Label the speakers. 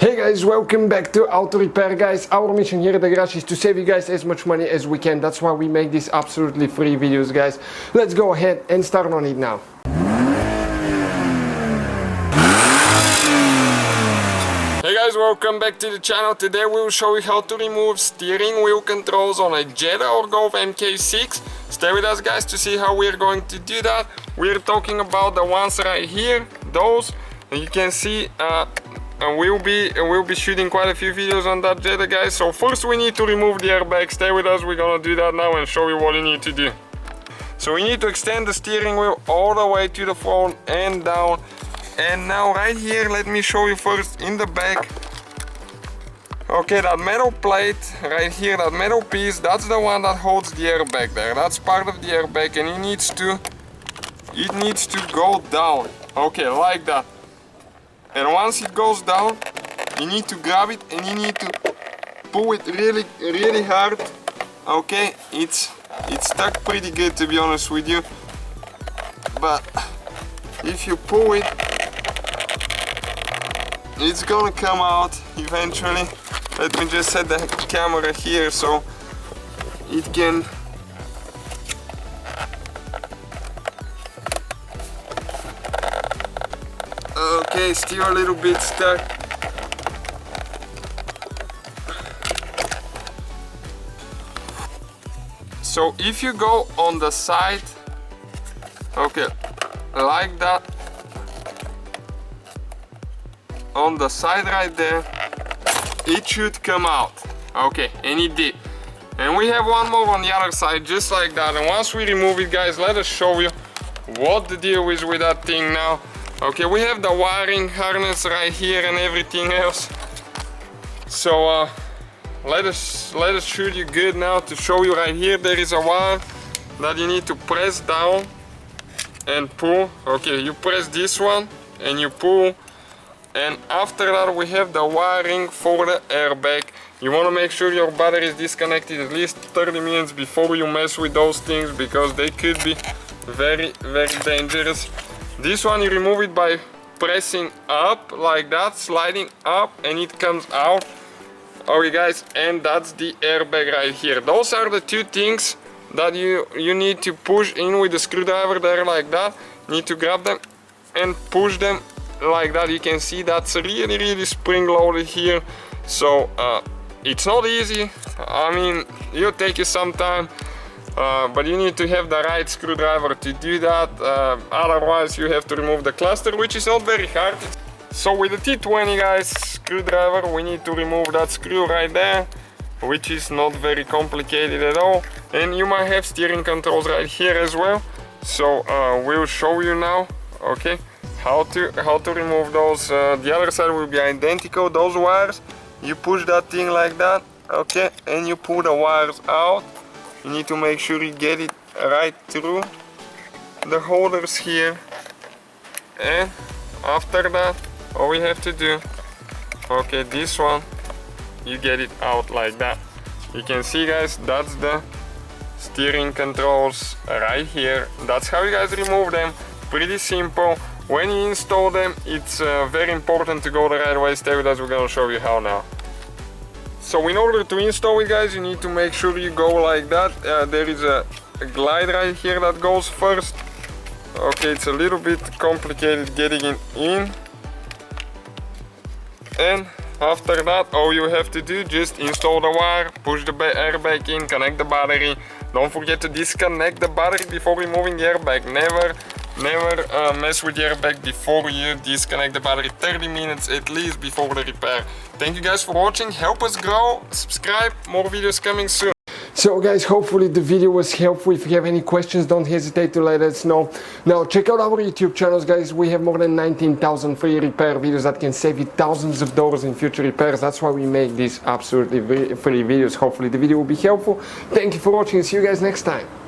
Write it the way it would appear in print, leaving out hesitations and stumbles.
Speaker 1: Hey guys, welcome back to Auto Repair guys. Our mission here at the garage is to save you guys as much money as we can. That's why we make these absolutely free videos guys. Let's go ahead and start on it now. Hey guys, welcome back to the channel. Today we will show you how to remove steering wheel controls on a Jetta or Golf MK6. Stay with us guys to see how we're going to do that. We're talking about the ones right here, those. And you can see and we'll be shooting quite a few videos on that Jetta guys. So first we need to remove the airbag. Stay with us, we're gonna do that now and show you what you need to do. So we need to extend the steering wheel all the way to the front and down. And now right here, let me show you first in the back. Okay, that metal plate right here, that metal piece, that's the one that holds the airbag there. That's part of the airbag and it needs to go down. Okay, like that. And once it goes down, you need to grab it and you need to pull it really hard. Okay, it's stuck pretty good to be honest with you. But if you pull it, it's gonna come out eventually. Let me just set the camera here so it can. Okay, still a little bit stuck. So if you go on the side, okay, like that, on the side right there, it should come out. Okay, and it did. And we have one more on the other side, just like that. And once we remove it, guys, let us show you what the deal is with that thing now. Okay, we have the wiring harness right here and everything else. So let us shoot you good now to show you right here. There is a wire that you need to press down and pull. Okay, you press this one and you pull. And after that we have the wiring for the airbag. You want to make sure your battery is disconnected at least 30 minutes before you mess with those things, because they could be very dangerous. This one you remove it by pressing up like that, sliding up, and it comes out. Okay guys, and that's the airbag right here. Those are the two things that you need to push in with the screwdriver there like that. You need to grab them and push them like that. You can see that's really spring loaded here. So it's not easy. I mean, it'll take you some time. But you need to have the right screwdriver to do that, otherwise you have to remove the cluster, which is not very hard. So with the T20 guys screwdriver, we need to remove that screw right there, which is not very complicated at all. And you might have steering controls right here as well. So we'll show you now, okay, how to remove those. The other side will be identical. Those wires, you push that thing like that, okay, and you pull the wires out. You need to make sure you get it right through the holders here. And after that, all we have to do, okay, this one, you get it out like that. You can see guys, that's the steering controls right here. That's how you guys remove them. Pretty simple. When you install them, it's very important to go the right way. Stay with us, we're gonna show you how now. So in order to install it guys, you need to make sure you go like that. There is a glide right here that goes first. Okay, it's a little bit complicated getting it in. And after that, all you have to do, just install the wire, push the airbag in, connect the battery. Don't forget to disconnect the battery before removing the airbag. Never mess with the airbag before you disconnect the battery. 30 minutes at least before the repair. Thank you guys for watching. Help us grow, subscribe, more videos coming soon. So guys, hopefully the video was helpful. If you have any questions, don't hesitate to let us know. Now check out our YouTube channels guys. We have more than 19,000 free repair videos that can save you thousands of dollars in future repairs. That's why we make these absolutely free videos. Hopefully the video will be helpful. Thank you for watching and see you guys next time.